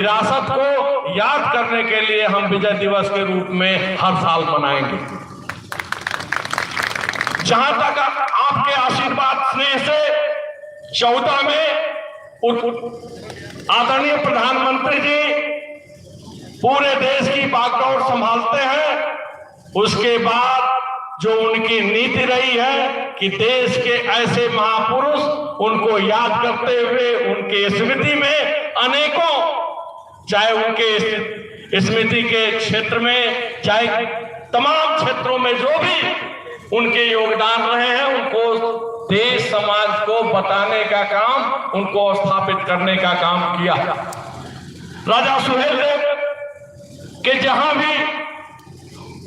विरासत को याद करने के लिए हम विजय दिवस के रूप में हर साल मनाएंगे। जहां तक आपके आशीर्वाद स्नेह से 14 में आदरणीय प्रधानमंत्री जी पूरे देश की बागडोर संभालते हैं, उसके बाद जो उनकी नीति रही है कि देश के ऐसे महापुरुष उनको याद करते हुए उनके स्मृति में अनेकों, चाहे उनके स्मृति के क्षेत्र में चाहे तमाम क्षेत्रों में जो भी उनके योगदान रहे हैं, उनको देश समाज को बताने का काम, उनको स्थापित करने का काम किया। राजा सुहेलदेव के जहां भी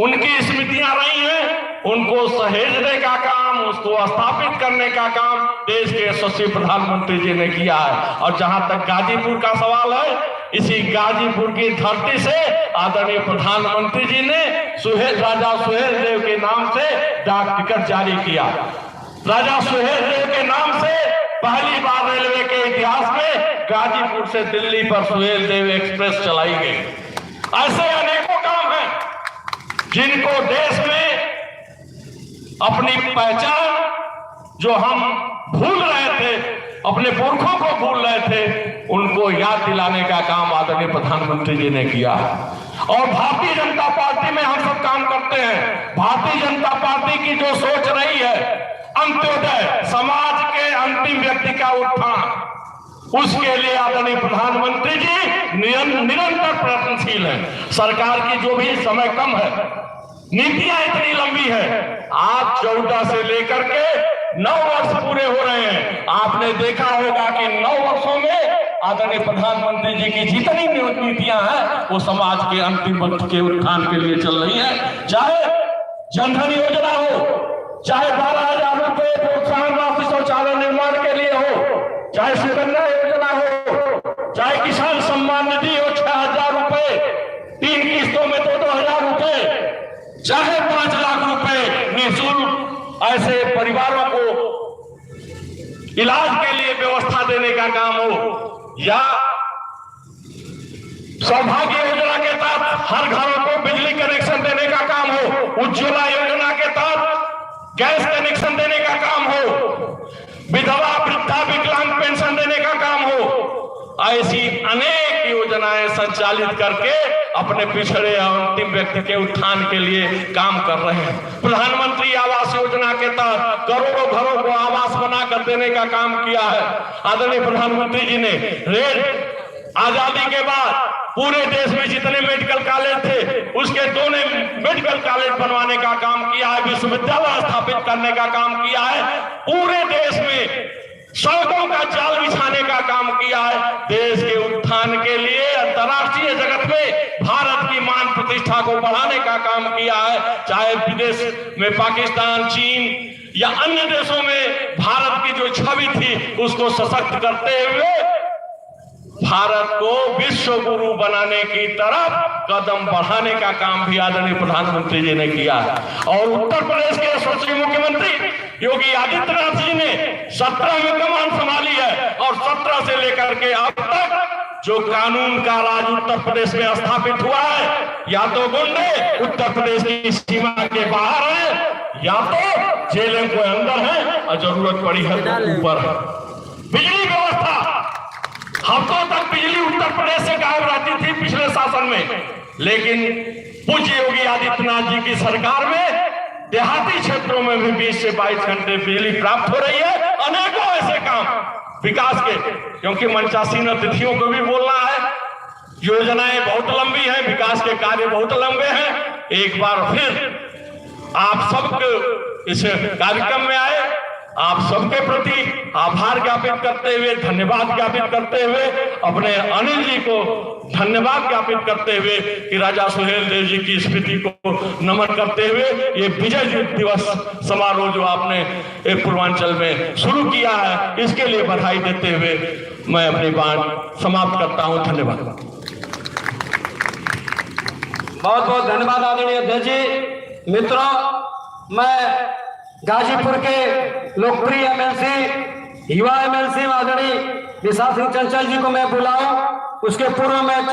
उनकी स्मृतियां रही हैं, उनको सहेजने का काम, उसको स्थापित करने का काम देश के यशस्वी प्रधानमंत्री जी ने किया है। और जहां तक गाजीपुर का सवाल है, इसी गाजीपुर की धरती से आदरणीय प्रधानमंत्री जी ने राजा सुहेलदेव के नाम से डाक टिकट जारी किया। राजा सुहेलदेव के नाम से पहली बार रेलवे के इतिहास में गाजीपुर से दिल्ली पर सुहेलदेव एक्सप्रेस चलाई गई। ऐसे अनेकों काम हैं जिनको देश में अपनी पहचान जो हम भूल रहे थे, अपने पुरखों को भूल रहे थे, उनको याद दिलाने का काम आदरणीय प्रधानमंत्री जी ने किया। और भारतीय जनता पार्टी में हम सब काम करते हैं। भारतीय जनता पार्टी की जो सोच रही है, अंत्योदय, समाज के अंतिम व्यक्ति का उत्थान, उसके लिए आदरणीय प्रधानमंत्री जी निरंतर प्रयत्नशील हैं। सरकार की जो भी समय कम है, नीतियां इतनी लंबी है, आज 14 से लेकर के 9 वर्ष पूरे हो रहे हैं। आपने देखा होगा कि 9 वर्षों में आदरणीय प्रधानमंत्री जी की जितनी नीतियां हैं वो समाज के अंतिम वक्त के उत्थान के लिए चल रही है। चाहे जनधन योजना हो, चाहे 12,000 रुपए प्रोत्साहन राशि शौचालय निर्माण के लिए हो, चाहे सुकन्या योजना हो, चाहे किसान सम्मान निधि हो 6,000 रुपए 3 किस्तों में 2,000 रुपए, चाहे 5 लाख रुपए निःशुल्क ऐसे परिवारों को इलाज के लिए व्यवस्था देने का काम हो, या सौभाग्य योजना के तहत हर घरों को बिजली कनेक्शन देने का काम हो, उज्ज्वला योजना के तहत गैस कनेक्शन देने का काम हो, विधवा वृद्धा विकलांग पेंशन देने का काम हो, ऐसी अनेक योजनाएं संचालित करके अपने पिछड़े और अंतिम व्यक्ति के उत्थान के लिए काम कर रहे हैं। प्रधानमंत्री आवास योजना के तहत करोड़ों घरों को आवास बनाकर देने का काम किया है। आदरणीय प्रधानमंत्री जी ने आजादी के बाद पूरे देश में जितने मेडिकल कॉलेज थे, उसके 2 मेडिकल कॉलेज बनवाने का काम किया है, विश्वविद्यालय स्थापित करने का काम किया है, पूरे देश में सड़कों का जाल बिछाने का काम किया है। देश के उत्थान के लिए अंतर्राष्ट्रीय जगत में भारत की मान प्रतिष्ठा को बढ़ाने का काम किया है। चाहे विदेश में पाकिस्तान, चीन या अन्य देशों में भारत की जो छवि थी उसको सशक्त करते हुए भारत को विश्व गुरु बनाने की तरफ कदम बढ़ाने का काम भी आदरणीय प्रधानमंत्री जी ने किया है। और उत्तर प्रदेश के यशस्वी मुख्यमंत्री योगी आदित्यनाथ जी ने 17 में कमान संभाली है, और 17 से लेकर के अब तक जो कानून का राज उत्तर प्रदेश में स्थापित हुआ है, या तो गुंडे उत्तर प्रदेश की सीमा के बाहर है, या तो जेलों के अंदर है, और जरूरत पड़ी है तो ऊपर है। बिजली व्यवस्था, हफ्तों तक बिजली उत्तर प्रदेश से गायब रहती थी पिछले शासन में, लेकिन पूज्य योगी आदित्यनाथ जी की सरकार में देहाती क्षेत्रों में भी 20 से 22 घंटे बिजली प्राप्त हो रही है। अनेकों ऐसे काम विकास के, क्योंकि मनचासीन अतिथियों को भी बोलना है, योजनाएं बहुत लंबी हैं, विकास के कार्य बहुत लंबे हैं। एक बार फिर आप सबको इस कार्यक्रम में आए, आप सबके प्रति आभार ज्ञापित करते हुए, धन्यवाद ज्ञापित करते हुए, अपने अनिल जी को धन्यवाद ज्ञापित करते हुए कि राजा सुहेलदेव जी की स्मृति को नमन करते हुए ये विजय दिवस समारोह जो आपने पूर्वांचल में शुरू किया है, इसके लिए बधाई देते हुए मैं अपनी बात समाप्त करता हूं। धन्यवाद। बहुत बहुत धन्यवाद आदरणीय अध्यक्ष जी। मित्रों, मैं गाजीपुर के लोकप्रिय एमएलसी, युवा एमएलसी आदरणीय विशाल सिंह चंचल जी को मैं बुलाऊं उसके पूर्व में